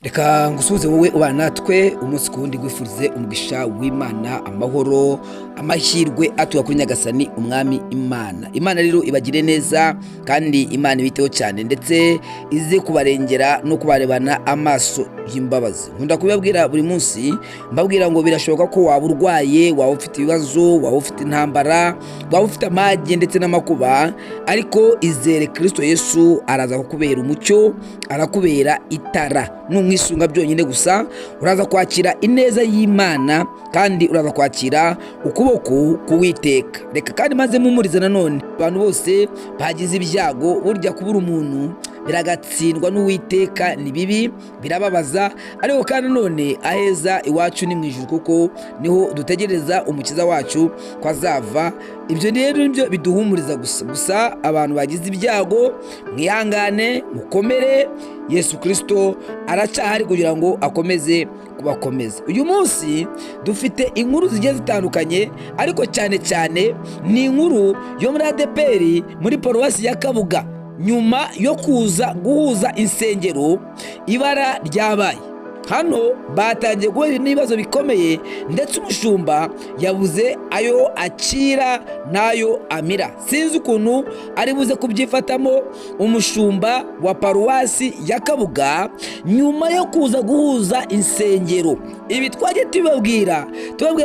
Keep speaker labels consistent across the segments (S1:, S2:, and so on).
S1: Reka ngusubize wowe ubana natwe umunsi ku wundi gwifurize umugisha w'Imana, amahoro, amahirwe atuka kuri Nyagasani umwami Imana. Imana rero ibagire neza kandi Imana ibiteho cyane ndetse ize kubarengera no kubarebana amaso y'imbabazi. Nkunda kubabwira buri munsi, mbabwira ngo birashoboka ko waba urwaye, waba ufite ibibazo, waba ufite intambara, waba ufite amage ndetse n'amakuba, ariko izere Kristo Yesu araza kukubera umucyo, arakubera itara. Numwisunga byonyine gusa uraza kwakira ineza y'Imana kandi uraza kwakira ukuboko kuwiteka. Reka kandi maze mumuriza nanone abantu bose bagize ibyago, burya kubura umuntu biragatsindwa n'uwiteka ni bibi, birababaza, ariko kandi none aheza iwacu ni mwijuru kuko niho dutegereza umukiza wacu ko azava. Ibyo rero nibyo biduhumuriza gusa abantu bagize ibyago mwihangane, mukomere, Yesu Kristo aracyahari kugira ngo akomeze kubakomeza. Uyu munsi dufite inkuru zigiye zitandukanye, ariko cyane ni inkuru yo muri Adepr muri Paruwase Yakabuga. Nyuma yo kuza guhuza insengero, ibara ryabaye hano, batangiye guhura n'ibibazo bikomeye ndetse umushumba yabuze ayo akira nayo amira. Sinzi ukuntu ari buze kubyifatamo umushumba wa Paruwase Yakabuga nyuma yo kuza guhuza insengero. Ibi twagiye tubabwira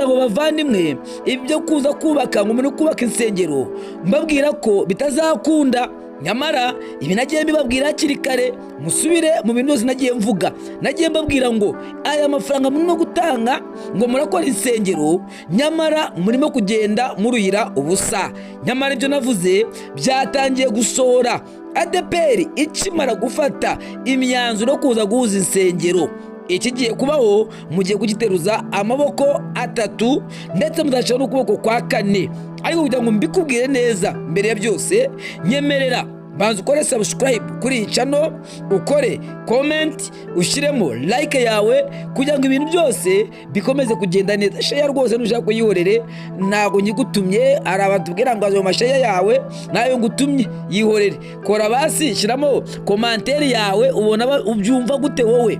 S1: ngo bavandimwe, ibyo kuza kubaka ngo umuntu kubaka insengero, mbabwira ko bitazakunda. Nyamara ibi nagiye mbibabwira hakiri kare, musubire mu bintu byose nagiye mvuga. Nagiye mbabwira ngo aya mafaranga murimo gutanga ngo murakora insengero, nyamara murimo kugenda muruyira ubusa. Nyamara ibyo navuze byatangiye gusohora. Adepr ikimara gufata imyanzuro yo kuza guhuza insengero, ikigiye kubaho mugiye kugiteruza amaboko atatu ndetse mudashaka n'ukuboko kwa kane. Ariko kugira ngo mbikubwire neza, mbere ya byose nyemerera banza ukore subscribe kuri iyi channel, ukore comment, ushyiremo like yawe kugira ngo ibintu byose bikomeze kugenda neza. Share rwose nushaka kuyihorere, ntago nyigutumye, ari abantu bwira ngo azo mashare yawe nayo ngutumye, yihorere. Kora basi, shyiramo commentaire yawe, ubona ubyumva gute wowe.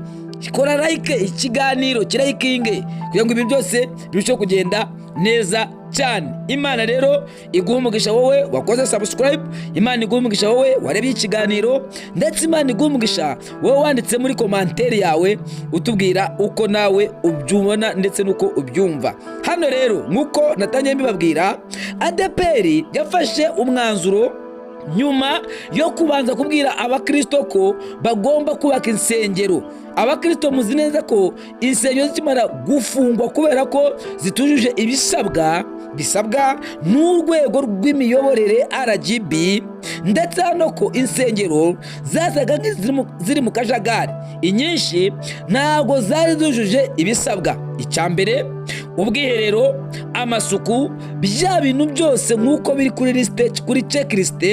S1: Kora like ikiganiro kirayikinge kugira ngo ibintu byose birusheho kugenda neza cyane. Imana rero iguha umugisha wowe wakoze subscribe, Imana iguha umugisha wowe warebye ikiganiro, ndetse Imana iguha umugisha wowe wanditse muri commentaire yawe utubwira uko nawe ubyumva ndetse nuko ubyumva. Hano rero nkuko natangiye mbibabwira, Adepr yafashe umwanzuro nyuma yo kubanza kubwira abakristo ko bagomba kubaka insengero. Abakristo muzi neza ko insengero zikimara gufungwa kubera ko zitujuje ibisabwa bisabwa n'urwego rw'imiyoborere RGB, ndetse hano ko insengero zasaga ziri mu kajagari, inyinshi ntago zari zujuje ibisabwa. Icyambere, ubwiherero, amasuku, bya bintu byose nk'uko biri kuri checklist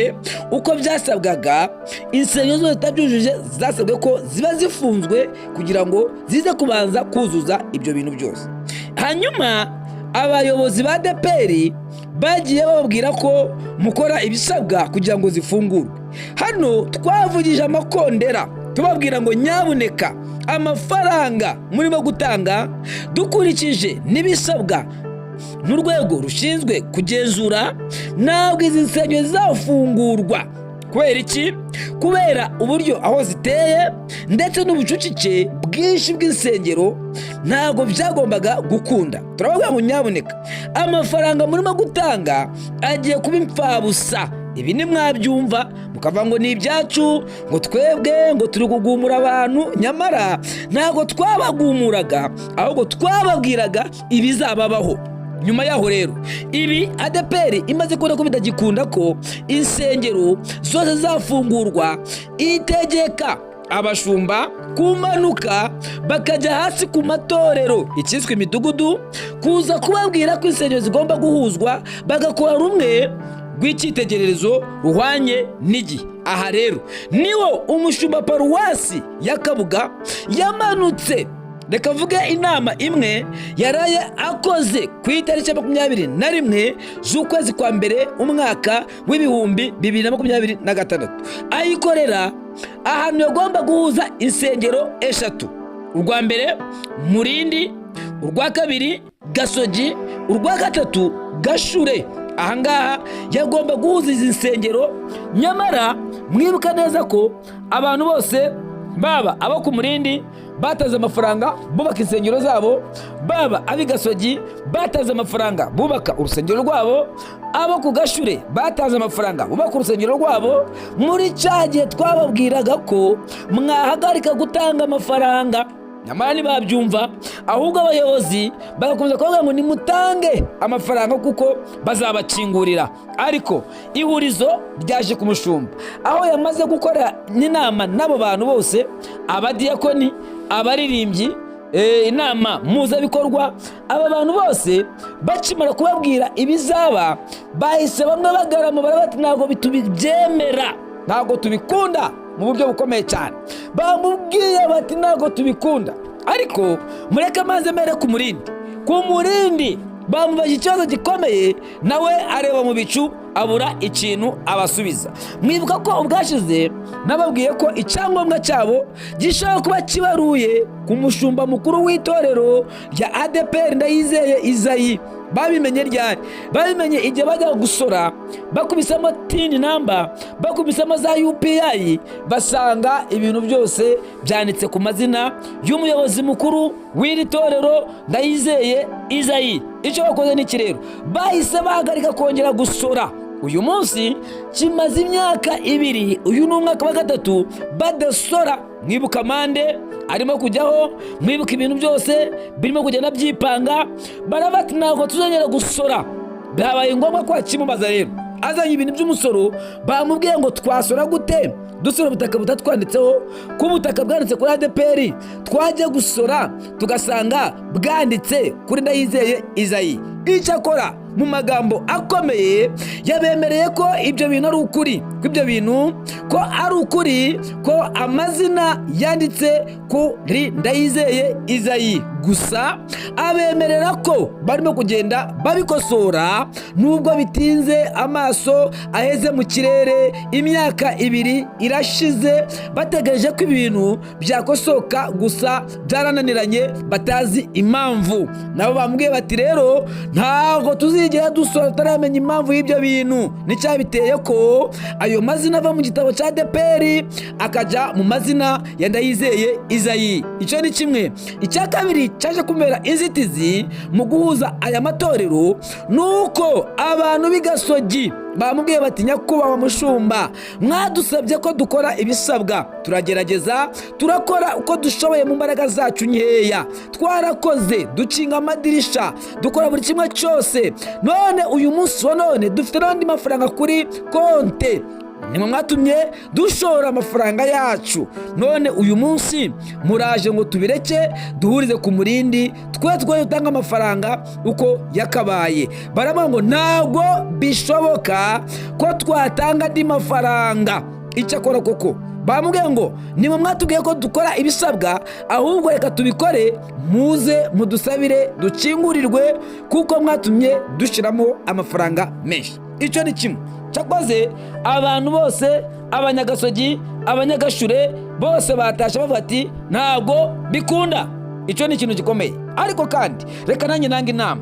S1: uko byasabwaga, insengero zose zitabyujuje zasabwe ko ziba zifunzwe kugira ngo zize kubanza kuzuza ibyo bintu byose. Hanyuma abayobozi ba Adepr bagiye bababwira ko mukora ibisabwa kugira ngo zifungurwe. Hano twavugije amakondera tubabwira ngo nyabuneka amafaranga murimo gutanga dukurikije n'ibisabwa n'urwego rushinzwe kugenzura, ntabwo izi nsengero zafungurwa. Kubera iki? Kubera uburyo aho ziteye ndetse n'ubucucike bwinshi bw'insengero ntabwo byagombaga gukunda. Turavuga ngo nyabuneka amafaranga murimo gutanga agiye kuba impfabusa. Ibi ni mwabyumva mukavuga ngo ni ibyacu, ngo twebwe ngo turi kugumura abantu, nyamara ntabwo twabagumuraga, ahubwo twababwiraga ibizababaho. Nyuma yaho rero ibi Adepr imaze kubona ko bitagikunda ko insengero zose zafungurwa, itegeka abashumba kumanuka bakajya hasi ku matorero, ikiswe imidugudu, kuza kubabwira ko insengero zigomba guhuzwa, bagakora rumwe rw'icyitegererezo ruhwanye n'igihe. Aha rero niwo umushumba Paruwase Yakabuga yamanutse. Reka mvuge inama imwe yaraye akoze ku itariki ya 21 z'ukwezi kwa mbere umwaka w'ibihumbi 2026, ayikorera ahantu yagomba guhuza insengero eshatu. urwa mbere Murindi, urwa kabiri Gasogi, urwa gatatu Gashure. Ahangaha yagomba guhuza izi nsengero, nyamara mwibuka neza ko abantu bose baba abo ku Murindi bataze amafaranga bubaka insengero zabo, baba abi Gasogi bataze amafaranga bubaka urusengero rwabo, abo ku Gashure bataze amafaranga bubaka urusengero rwabo. Muri cya gihe twababwiraga ko mwahagarika gutanga amafaranga, nyamara ntibabyumva, ahubwo abayobozi bagakomeza kuvuga ngo nimutange amafaranga kuko bazabakingurira. Ariko ihurizo ryaje ku mushumba, aho yamaze gukora n'inama n'abo bantu bose, abadiyakoni, abaririmbyi, inama muzabikorwa. Aba bantu bose bakimara kubabwira ibizaba, bahise bamwe bagarama barabati ntabwo tubibyemera, ntabwo tubikunda mu buryo bukomeye cyane. Bamubwiye bati ntabwo tubikunda, ariko mureke maze mere ku Murindi bamubaje ikibazo gikomeye, nawe areba mu bicu abura ikintu abasubiza. Mwibuka ko ubwashize nababwiye ko icyangombwa cyabo gishobora kuba kibaruye ku mushumba mukuru w'itorero rya Adepr Ndayizeye Izayi. Babimenye ryari? Babimenye igihe bajya gusora, bakubisamo tin number, bakubisamo za UPI, basanga ibintu byose byanditse ku mazina y'umuyobozi mukuru w'iri torero Ndayizeye Izayi. Icyo bakoze ni kirero, bahise bahagarika kongera gusora. Uyu munsi kimaze imyaka 2, uyu ni umwaka wa 3 badasora. Mwibuka mande arimo kujyaho, mwibuka ibintu byose birimo kugenda byipanga, barabati ntabwo tuzongera gusora. Byabaye ngombwa ko akimubaza rero, azanye ibintu by'umusoro. Bamubwiye ngo twasora gute? Dusora ubutaka butatwanditseho, ku butaka bwanditse kuri Adepr, twajya gusora tugasanga bwanditse kuri Ndayizeye Izayi. Icyakora mu magambo akomeye yabemereye ko ibyo bintu ari ukuri, ko ibyo bintu ko ari ukuri, ko amazina yanditse kuri Ndayizeye Izayi. Gusa abemerera ko barimo kugenda babikosora, nubwo bitinze amaso aheze mu kirere. Imyaka 2 irashize bategereje ko ibintu byakosoka, gusa byarananiranye batazi impamvu. Nabo bambwiye bati rero ntabwo tuzigera dusora tutaramenya impamvu y'ibyo bintu. Nicyabiteye ko ayo mazina ava mu gitabo cya Adepr akajya mu mazina ya Ndayizeye Izayi. Icyo ni kimwe. Icya kabiri cyaje kumera inzitizi mu guhuza aya matorero, nuko abantu b'i Gasogi bamubwiye bati nyakubahwa mushumba, mwadusabye ko dukora ibisabwa, turagerageza turakora uko dushoboye mu mbaraga zacu nkeya, twarakoze dukinga amadirisha, dukora buri kimwe cyose, none uyu munsi wa none dufite n'andi mafaranga kuri konte, nimwe mwatumye dushora amafaranga yacu, none uyu munsi muraje ngo tubireke duhurize ku Murindi twe utanga amafaranga uko yakabaye. Baravuga ngo ntabwo bishoboka ko twatanga andi mafaranga. Icyakora koko bamubwiye ngo nimwe mwatubwiye ko dukora ibisabwa, ahubwo reka tubikore, muze mudusabire dukingurirwe, kuko mwatumye dushiramo amafaranga menshi. Icyo ni kimwe. Cyakoze abantu bose, abanyagasogi, abanyagashure bose batashe bavuga ati ntabwo bikunda. Icyo ni ikintu gikomeye. Ariko kandi reka nanjye nanga inama,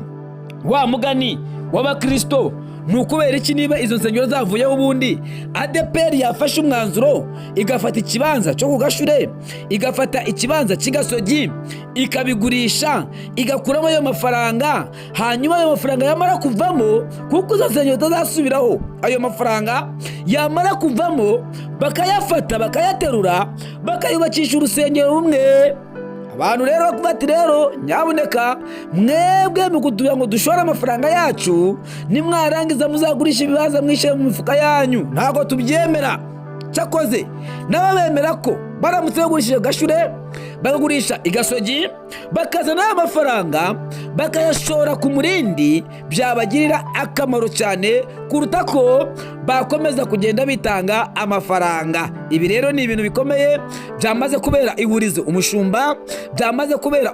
S1: wa mugani w'abakristo, nukubera iki niba izo nsengero zavuyeho ubundi Adepr yafashe umwanzuro igafata ikibanza cyo ku Gashure, igafata ikibanza cy'Igasogi, ikabigurisha, igakuramo ayo mafaranga, hanyuma ayo mafaranga yamara kuvamo, kuko izo nsengero tazasubiraho, ayo mafaranga yamara kuvamo bakayafata bakayaterura bakayubakisha urusengero rumwe. Abantu rero bakubati rero nyabuneka mwebwe mukutuya ngo dushora amafaranga yacu, nimwarangiza muzagurisha ibibanza mwishyire mu mifuka yanyu, ntabwo tubyemera. Cyakoze nababemera ko baramutse bagurishije Gashure, bakagurisha Igasogi, bakazana amafaranga bakayashora ku murindi byabagirira akamaro cyane kuruta ko bakomeza kugenda bitanga amafaranga. Ibi rero ni ibintu bikomeye byamaze kubera ihurizo umushumba, byamaze kubera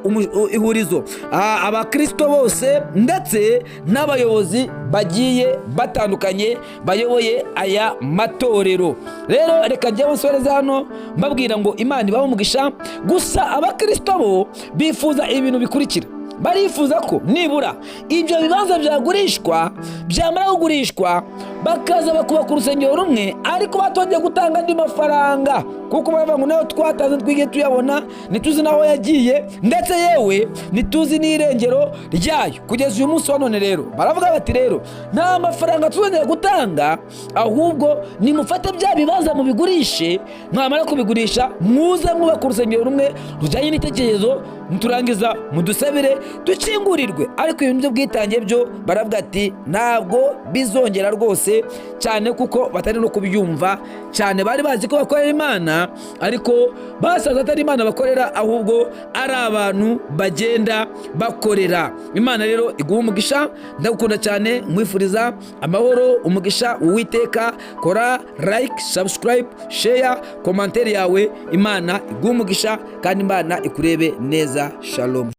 S1: ihurizo abakristo bose ndetse n'abayobozi bagiye batandukanye bayoboye aya matorero. Rero reka njyewe nsoreze hano mbabwira ngo Imana ibahe umugisha. Gusa abakristo bo bifuza ibintu bikurikira. Barifuza ko nibura ibyo bibanza byagurishwa, byamara kugurishwa bakaza bakubaka urusengero rumwe ariko batongeye gutanga andi mafaranga, kuko baravuga ngo nayo twatanze twige tuyabona, ntituzi naho yagiye ndetse yewe ntituzi n'irengero ryayo kugeza uyu munsi wa none. Rero baravuga bati rero nta mafaranga tuzongera gutanga, ahubwo nimufate bya bibanza mubigurishe, mwamara kubigurisha muze mwubaka urusengero rumwe rujyanye n'itekerezo, turangiza mudusabire dukingurirwe. Ariko ibintu byo bwitangiye byo baravuga ati ntabwo bizongera rwose, cyane kuko batari no kubyumva cyane. Bari bazi ko bakorera Imana ariko basaza atari Imana bakorera, ahubwo ari abantu bagenda bakorera Imana. Rero iguha umugisha, ndagukunda cyane, mwifuriza amahoro, umugisha Uwiteka. Kora like, subscribe, share, commentaire yawe. Imana iguha umugisha kandi Imana ikurebe neza. Shalom.